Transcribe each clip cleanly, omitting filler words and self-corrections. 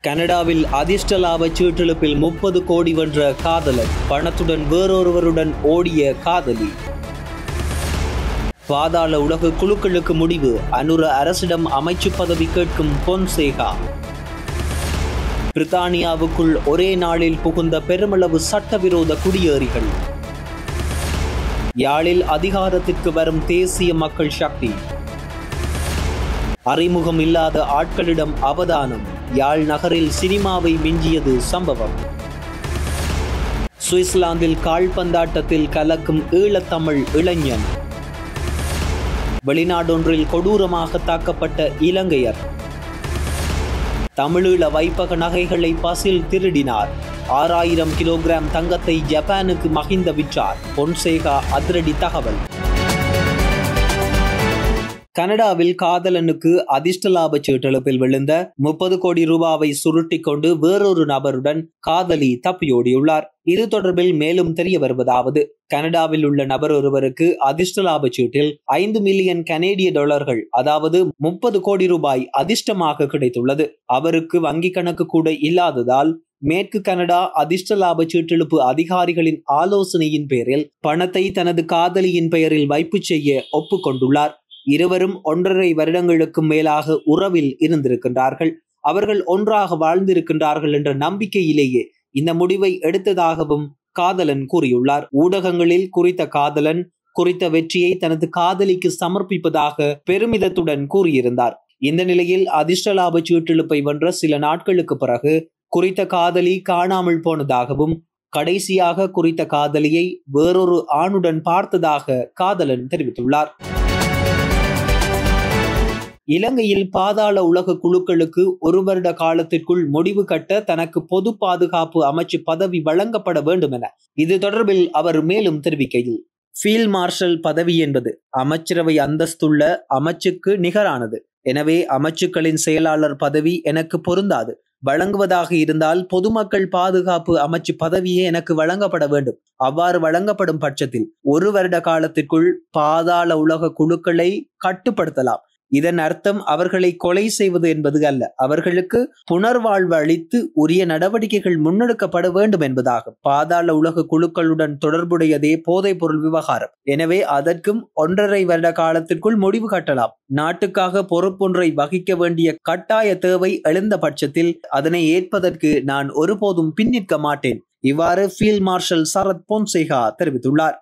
கனடாவில் அதிர்ஷ்ட லாப சீட்டெழுப்பில் 30 கோடி வென்ற காதலன், பணத்துடன் வேறொருவருடன் ஓடிய காதலி. பாதாள உலக குழுக்களுக்கு முடிவு, அனுர அரசிடம் அமைச்சு பதவி கேட்கும் பொன்சேகா. பிரித்தானியாவுக்குள் ஒரே நாளில் புகுந்த பெருமளவு சட்டவிரோத குடியேறிகள். யாழில் அதிகாரத்திற்கு வரும் தேசிய மக்கள் சக்தி. அறிமுகம் இல்லாத ஆட்களிடம் அவதானம், யாழ் நகரில் சினிமாவை மிஞ்சியது சம்பவம். சுவிட்சர்லாந்தில் கால்பந்தாட்டத்தில் கலக்கும் ஈழத்தமிழ் இளைஞன். வெளிநாடொன்றில் கொடூரமாக தாக்கப்பட்ட இலங்கையர். தமிழீழ வைப்பக நகைகளை பசில் திருடினார். 6000 கிலோகிராம் தங்கத்தை ஜப்பானுக்கு மகிந்த விற்றார். பொன்சேகா அதிரடி தகவல். கனடாவில் காதலனுக்கு அதிர்ஷ்ட லாப சீட்டெழுப்பில் விழுந்த 30 கோடி ரூபாவை சுருட்டிக் கொண்டு வேறொரு நபருடன் காதலி தப்பியோடியுள்ளார். இது தொடர்பில் மேலும் தெரிய வருவதாவது, கனடாவில் உள்ள நபர் ஒருவருக்கு அதிர்ஷ்ட லாப சீட்டில் 5 மில்லியன் கனேடிய டாலர்கள், அதாவது 30 கோடி ரூபாய் அதிர்ஷ்டமாக கிடைத்துள்ளது. அவருக்கு வங்கி கணக்கு கூட இல்லாததால் மேற்கு கனடா அதிர்ஷ்ட லாப சீட்டெழுப்பு அதிகாரிகளின் ஆலோசனையின் பேரில் பணத்தை தனது காதலியின் பெயரில் வைப்பு செய்ய ஒப்புக்கொண்டுள்ளார். இருவரும் 1.5 வருடங்களுக்கு மேலாக உறவில் இருந்திருக்கின்றார்கள். அவர்கள் ஒன்றாக வாழ்ந்திருக்கின்றார்கள் என்ற நம்பிக்கையிலேயே இந்த முடிவை எடுத்ததாகவும் காதலன் கூறியுள்ளார். ஊடகங்களில் குறித்த காதலன் குறித்த வெற்றியை தனது காதலிக்கு சமர்ப்பிப்பதாக பெருமிதத்துடன் கூறியிருந்தார். இந்த நிலையில் அதிர்ஷ்ட லாப சீட்டெழுப்பை வென்ற சில நாட்களுக்கு பிறகு குறித்த காதலி காணாமல் போனதாகவும் கடைசியாக குறித்த காதலியை வேறொரு ஆணுடன் பார்த்ததாக காதலன் தெரிவித்துள்ளார். இலங்கையில் பாதாள உலக குழுக்களுக்கு 1 வருட காலத்திற்குள் முடிவு கட்ட தனக்கு பொது பாதுகாப்பு அமைச்சு பதவி வழங்கப்பட வேண்டும் என இது தொடர்பில் அவர் மேலும் தெரிவிக்கையில், ஃபீல்ட் மார்ஷல் பதவி என்பது அமைச்சரவை அந்தஸ்துள்ள அமைச்சுக்கு நிகரானது. எனவே அமைச்சுக்களின் செயலாளர் பதவி எனக்கு பொருந்தாது. வழங்குவதாக இருந்தால் பொதுமக்கள் பாதுகாப்பு அமைச்சு பதவியே எனக்கு வழங்கப்பட வேண்டும். அவ்வாறு வழங்கப்படும் பட்சத்தில் 1 வருட காலத்திற்குள் பாதாள உலக குழுக்களை கட்டுப்படுத்தலாம். இதன் அர்த்தம் அவர்களை கொலை செய்வது என்பது அல்ல, அவர்களுக்கு புனர்வாழ்வு அளித்து உரிய நடவடிக்கைகள் முன்னெடுக்கப்பட வேண்டும் என்பதாகும். பாதாள உலக குழுக்களுடன் தொடர்புடையதே போதைப் பொருள் விவகாரம். எனவே அதற்கும் 1.5 வருட காலத்திற்குள் முடிவு கட்டலாம். நாட்டுக்காக பொறுப்பொன்றை வகிக்க வேண்டிய கட்டாய தேவை எழுந்த பட்சத்தில் அதனை ஏற்பதற்கு நான் ஒருபோதும் பின்னிற்க மாட்டேன். இவ்வாறு ஃபீல்ட் மார்ஷல் சரத் பொன்சேகா தெரிவித்துள்ளார்.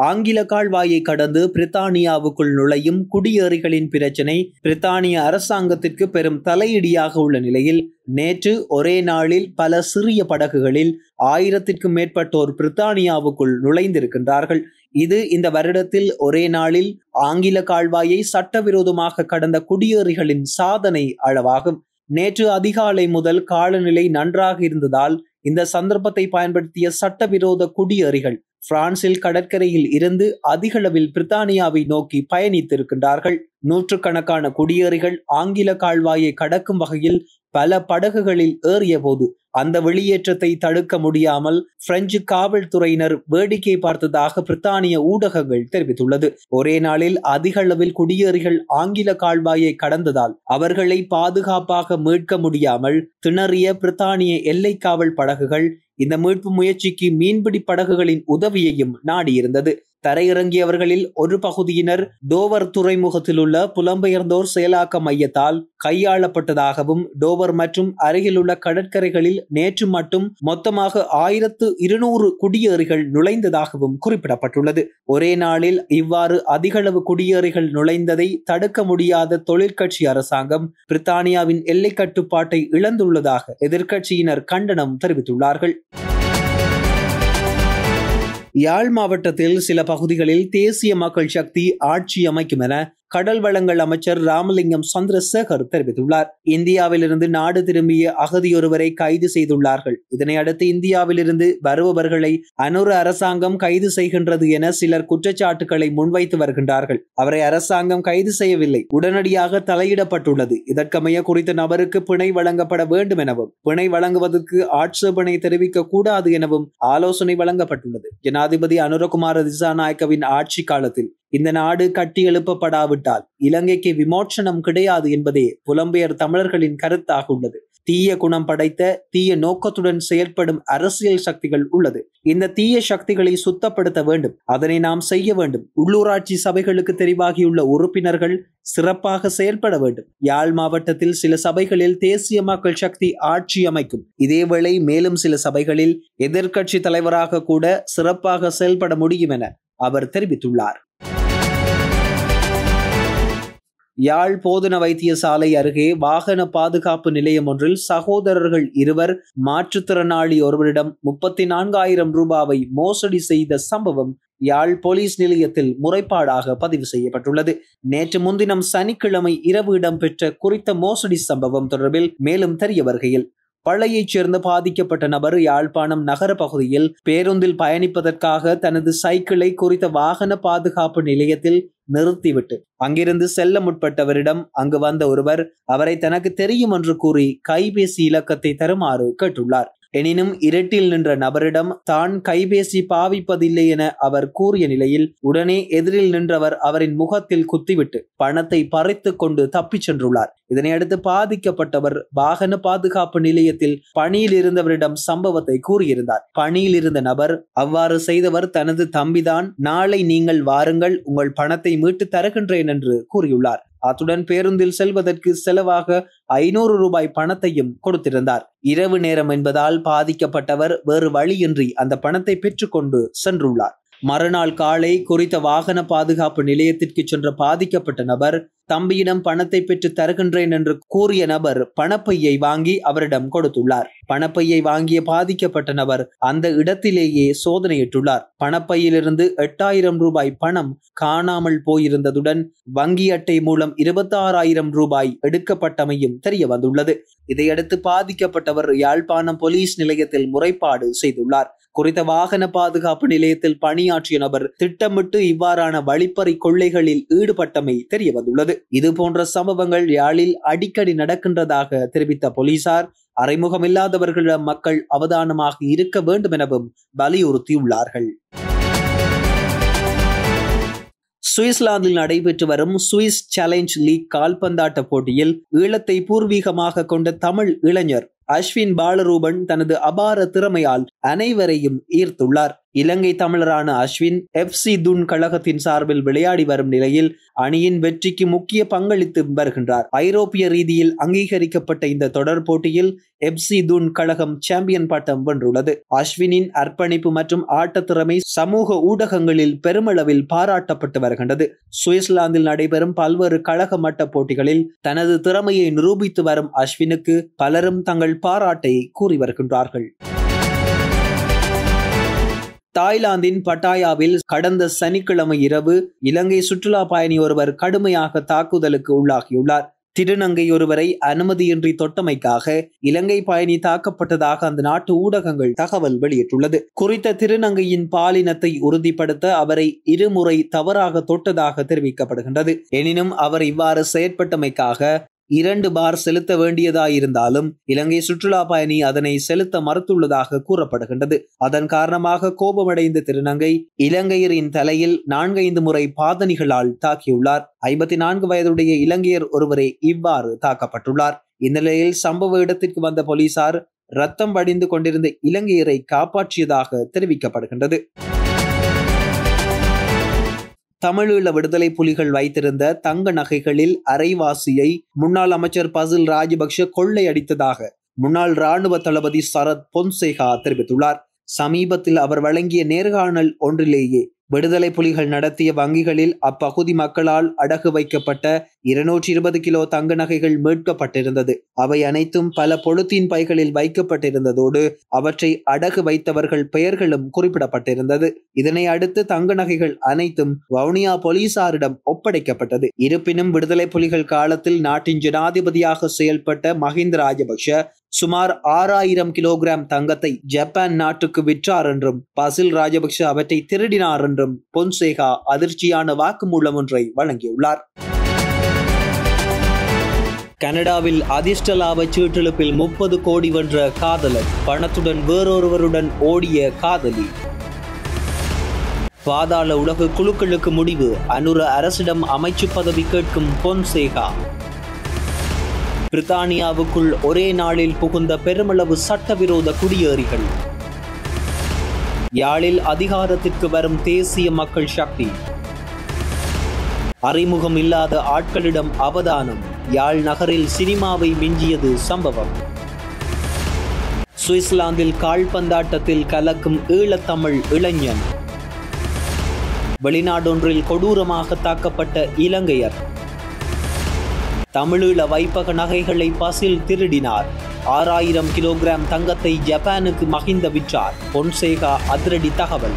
ஆங்கில கால்வாயை கடந்து பிரித்தானியாவுக்குள் நுழையும் குடியேறிகளின் பிரச்சினை பிரித்தானிய அரசாங்கத்திற்கு பெரும் தலையிடியாக உள்ள நிலையில் நேற்று ஒரே நாளில் பல சிறிய படகுகளில் 1000க்கும் மேற்பட்டோர் பிரித்தானியாவுக்குள் நுழைந்திருக்கின்றார்கள். இது இந்த வருடத்தில் ஒரே நாளில் ஆங்கில கால்வாயை சட்டவிரோதமாக கடந்த குடியேறிகளின் சாதனை அளவாகும். நேற்று அதிகாலை முதல் காலநிலை நன்றாக இருந்ததால் இந்த சந்தர்ப்பத்தை பயன்படுத்திய சட்டவிரோத குடியேறிகள் பிரான்சில் கடற்கரையில் இருந்து அதிகளவில் பிரித்தானியாவை நோக்கி பயணித்திருக்கின்றார்கள். நூற்றுக்கணக்கான குடியேறிகள் ஆங்கில கால்வாயை கடக்கும் வகையில் பல படகுகளில் ஏறிய போது அந்த வெளியேற்றத்தை தடுக்க முடியாமல் பிரெஞ்சு காவல்துறையினர் வேடிக்கை பார்த்ததாக பிரித்தானிய ஊடகங்கள் தெரிவித்துள்ளது. ஒரே நாளில் அதிக அளவில் குடியேறிகள் ஆங்கில கால்வாயை கடந்ததால் அவர்களை பாதுகாப்பாக மீட்க முடியாமல் திணறிய பிரித்தானிய எல்லை காவல் படகுகள் இந்த மீட்பு முயற்சிக்கு மீன்பிடி படகுகளின் உதவியையும் நாடியிருந்தது. தரையிறங்கியவர்களில் ஒரு பகுதியினர் டோவர் துறைமுகத்தில் உள்ள புலம்பெயர்ந்தோர் செயலாக்க மையத்தால் கையாளப்பட்டதாகவும் டோவர் மற்றும் அருகிலுள்ள கடற்கரைகளில் நேற்று மட்டும் மொத்தமாக 1200 குடியேறிகள் நுழைந்ததாகவும் குறிப்பிடப்பட்டுள்ளது. ஒரே நாளில் இவ்வாறு அதிகளவு குடியேறிகள் நுழைந்ததை தடுக்க முடியாத தொழிற்கட்சி அரசாங்கம் பிரித்தானியாவின் எல்லை கட்டுப்பாட்டை இழந்துள்ளதாக எதிர்க்கட்சியினர் கண்டனம் தெரிவித்துள்ளார்கள். யாழ் மாவட்டத்தில் சில பகுதிகளில் தேசிய மக்கள் சக்தி ஆட்சி அமைக்கும் என கடல் வளங்கள் அமைச்சர் ராமலிங்கம் சந்திரசேகர் தெரிவித்துள்ளார். இந்தியாவிலிருந்து நாடு திரும்பிய அகதியொருவரை கைது செய்துள்ளார்கள். இதனை அடுத்து இந்தியாவிலிருந்து வருபவர்களை அனுர அரசாங்கம் கைது செய்கின்றது என சிலர் குற்றச்சாட்டுகளை முன்வைத்து வருகின்றார்கள். அவரை அரசாங்கம் கைது செய்யவில்லை, உடனடியாக தலையிடப்பட்டுள்ளது. இதற்கமைய குறித்த நபருக்கு பிணை வழங்கப்பட வேண்டும் எனவும் பிணை வழங்குவதற்கு ஆட்சேபனை தெரிவிக்க கூடாது எனவும் ஆலோசனை வழங்கப்பட்டுள்ளது. ஜனாதிபதி அனுரகுமார திசாநாயக்கவின் ஆட்சி காலத்தில் இந்த நாடு கட்டி எழுப்பப்படாவிட்டால் செய்யாவிட்டால் இலங்கைக்கு விமோச்சனம் கிடையாது என்பதே புலம்பெயர் தமிழர்களின் கருத்தாக உள்ளது. தீய குணம் படைத்த தீய நோக்கத்துடன் செயல்படும் அரசியல் சக்திகள் உள்ளது. இந்த தீய சக்திகளை சுத்தப்படுத்த வேண்டும். அதனை நாம் செய்ய வேண்டும். உள்ளூராட்சி சபைகளுக்கு தெரிவாகியுள்ள உறுப்பினர்கள் சிறப்பாக செயல்பட வேண்டும். யாழ் மாவட்டத்தில் சில சபைகளில் தேசிய மக்கள் சக்தி ஆட்சி அமைக்கும். இதேவேளை மேலும் சில சபைகளில் எதிர்க்கட்சி தலைவராக கூட சிறப்பாக செயல்பட முடியும் என அவர் தெரிவித்துள்ளார். யாழ் போதன வைத்தியசாலை அருகே வாகன பாதுகாப்பு நிலையம் ஒன்றில் சகோதரர்கள் இருவர் மாற்றுத்திறனாளி ஒருவரிடம் 34,000 ரூபாவை மோசடி செய்த சம்பவம் யாழ் போலீஸ் நிலையத்தில் முறைப்பாடாக பதிவு செய்யப்பட்டுள்ளது. நேற்று முன்தினம் சனிக்கிழமை இரவு இடம்பெற்ற குறித்த மோசடி சம்பவம் தொடர்பில் மேலும் தெரிய வருகையில், பழையைச் சேர்ந்த பாதிக்கப்பட்ட நபர் யாழ்ப்பாணம் நகர பகுதியில் பேருந்தில் பயணிப்பதற்காக தனது சைக்கிளை குறித்த வாகன பாதுகாப்பு நிலையத்தில் நிறுத்திவிட்டு அங்கிருந்து செல்ல முற்பட்டவரிடம் அங்கு வந்த ஒருவர் அவரை தனக்கு தெரியும் என்று கூறி கைபேசி இலக்கத்தை தருமாறு கேட்டுள்ளார். எனினும் இருட்டில் நின்ற நபரிடம் தான் கைபேசி பாவிப்பதில்லை என அவர் கூறிய நிலையில் உடனே எதிரில் நின்றவர் அவரின் முகத்தில் குத்திவிட்டு பணத்தை பறித்து கொண்டு தப்பிச் சென்றுள்ளார். இதனையடுத்து பாதிக்கப்பட்டவர் வாகன பாதுகாப்பு நிலையத்தில் பணியில் இருந்தவரிடம் சம்பவத்தை கூறியிருந்தார். பணியில் இருந்த நபர் அவ்வாறு செய்தவர் தனது தம்பிதான், நாளை நீங்கள் வாருங்கள், உங்கள் பணத்தை மீட்டு தருகின்றேன் என்று கூறியுள்ளார். அத்துடன் பேருந்தில் செல்வதற்கு செலவாக 500 ரூபாய் பணத்தையும் கொடுத்திருந்தார். இரவு நேரம் என்பதால் பாதிக்கப்பட்டவர் வேறு வழியின்றி அந்த பணத்தை பெற்றுக்கொண்டு சென்றுள்ளார். மறுநாள் காலை குறித்த வாகன பாதுகாப்பு நிலையத்திற்கு சென்ற பாதிக்கப்பட்ட நபர் தம்பியிடம் பணத்தை பெற்று தருகின்றேன் என்று கூறிய நபர் பணப்பையை வாங்கி அவரிடம் கொடுத்துள்ளார். பணப்பையை வாங்கிய பாதிக்கப்பட்ட நபர் அந்த இடத்திலேயே சோதனையிட்டுள்ளார். பணப்பையிலிருந்து 8,000 ரூபாய் பணம் காணாமல் போயிருந்ததுடன் வங்கி அட்டை மூலம் 26,000 ரூபாய் எடுக்கப்பட்டமையும் தெரிய வந்துள்ளது. இதையடுத்து பாதிக்கப்பட்டவர் யாழ்ப்பாணம் போலீஸ் நிலையத்தில் முறைப்பாடு செய்துள்ளார். குறித்த வாகன பாதுகாப்பு நிலையத்தில் பணியாற்றிய நபர் திட்டமிட்டு இவ்வாறான வழிப்பறி கொள்ளைகளில் ஈடுபட்டமை தெரிய வந்துள்ளது. இது போன்ற சம்பவங்கள் யாழில் அடிக்கடி நடக்கின்றதாக தெரிவித்த போலீசார் அறிமுகமில்லாதவர்களிடம் மக்கள் அவதானமாக இருக்க வேண்டும் எனவும் வலியுறுத்தியுள்ளார்கள். சுவிட்சர்லாந்தில் நடைபெற்று வரும் சுவிஸ் சேலஞ்ச் லீக் கால்பந்தாட்ட போட்டியில் ஈழத்தை பூர்வீகமாக கொண்ட தமிழ் இளைஞர் அஸ்வின் பாலரூபன் தனது அபார திறமையால் அனைவரையும் ஈர்த்துள்ளார். இலங்கை தமிழரான அஸ்வின் FC துன் கழகத்தின் சார்பில் விளையாடி வரும் நிலையில் அணியின் வெற்றிக்கு முக்கிய பங்களித்து வருகின்றார். ஐரோப்பிய ரீதியில் அங்கீகரிக்கப்பட்ட இந்த தொடர் போட்டியில் FC துன் கழகம் சாம்பியன் பட்டம் வென்றுள்ளது. அஸ்வினின் அர்ப்பணிப்பு மற்றும் ஆட்ட திறமை சமூக ஊடகங்களில் பெருமளவில் பாராட்டப்பட்டு வருகின்றது. சுவிட்சர்லாந்தில் நடைபெறும் பல்வேறு கழக மட்ட போட்டிகளில் தனது திறமையை நிரூபித்து வரும் அஸ்வினுக்கு பலரும் தங்கள் பாராட்டை கூறி வருகின்றார்கள். தாய்லாந்தின் பட்டாயாவில் கடந்த சனிக்கிழமை இரவு இலங்கை சுற்றுலா பயணி ஒருவர் கடுமையாக தாக்குதலுக்கு உள்ளாகியுள்ளார். திருநங்கை ஒருவரை அனுமதியின்றி தொட்டமைக்காக இலங்கை பயணி தாக்கப்பட்டதாக அந்த நாட்டு ஊடகங்கள் தகவல் வெளியிட்டுள்ளது. குறித்த திருநங்கையின் பாலினத்தை உறுதிப்படுத்த அவரை இருமுறை தவறாக தொட்டதாக தெரிவிக்கப்படுகின்றது. எனினும் அவர் இவ்வாறு செயற்பட்டமைக்காக 2 பார் செலுத்த வேண்டியதாயிருந்தாலும் இலங்கை சுற்றுலா பயணி அதனை செலுத்த மறுத்துள்ளதாக கூறப்படுகின்றது. அதன் காரணமாக கோபமடைந்த திருநங்கை இலங்கையரின் தலையில் 4-5 முறை பாதணிகளால் தாக்கியுள்ளார். 54 வயதுடைய இலங்கையர் ஒருவரே இவ்வாறு தாக்கப்பட்டுள்ளார். இந்நிலையில் சம்பவ இடத்திற்கு வந்த போலீசார் ரத்தம் வடிந்து கொண்டிருந்த இலங்கையரை காப்பாற்றியதாக தெரிவிக்கப்படுகின்றது. தமிழீழ விடுதலை புலிகள் வைத்திருந்த தங்க நகைகளில் அரைவாசியை முன்னாள் அமைச்சர் பசில் ராஜபக்ஷ கொள்ளையடித்ததாக முன்னாள் இராணுவ தளபதி சரத் பொன்சேகா தெரிவித்துள்ளார். சமீபத்தில் அவர் வழங்கிய நேர்காணல் ஒன்றிலேயே விடுதலை புலிகள் நடத்திய வங்கிகளில் அப்பகுதி மக்களால் அடகு வைக்கப்பட்ட 220 கிலோ தங்க நகைகள் மீட்கப்பட்டிருந்தது. அவை அனைத்தும் பல பொலித்தீன் பைகளில் வைக்கப்பட்டிருந்ததோடு அவற்றை அடகு வைத்தவர்கள் பெயர்களும் குறிப்பிடப்பட்டிருந்தது. இதனை அடுத்து தங்க நகைகள் அனைத்தும் வவுனியா போலீசாரிடம் ஒப்படைக்கப்பட்டது. இருப்பினும் விடுதலை புலிகள் காலத்தில் நாட்டின் ஜனாதிபதியாக செயல்பட்ட மஹிந்த ராஜபக்ஷ சுமார் 6,000 கிலோகிராம் தங்கத்தை ஜப்பான் நாட்டுக்கு விற்றார் என்றும் பசில் ராஜபக்ஷ அவற்றை திருடினார் என்றும் பொன்சேகா அதிர்ச்சியான வாக்குமூலம் ஒன்றை வழங்கியுள்ளார். கனடாவில் அதிர்ஷ்ட லாப சீட்டெழுப்பில் 30 கோடி வென்ற காதலர், பணத்துடன் வேறொருவருடன் ஓடிய காதலி. பாதாள உலக குழுக்களுக்கு முடிவு, அனுர அரசிடம் அமைச்சு பதவி கேட்கும் பொன்சேகா. பிரித்தானியாவுக்குள் ஒரே நாளில் புகுந்த பெருமளவு சட்டவிரோத குடியேறிகள். யாழில் அதிகாரத்திற்கு வரும் தேசிய மக்கள் சக்தி. அறிமுகம் இல்லாத ஆட்களிடம் அவதானம், யாழ் நகரில் சினிமாவை மிஞ்சியது சம்பவம். சுவிட்சர்லாந்தில் கால்பந்தாட்டத்தில் கலக்கும் ஈழத்தமிழ் இளைஞன். வெளிநாடொன்றில் கொடூரமாக தாக்கப்பட்ட இலங்கையர். தமிழீழ வைப்பக நகைகளை பசில் திருடினார். 6000 கிலோகிராம் தங்கத்தை ஜப்பானுக்கு மகிந்த விற்றார். பொன்சேகா அதிரடி தகவல்.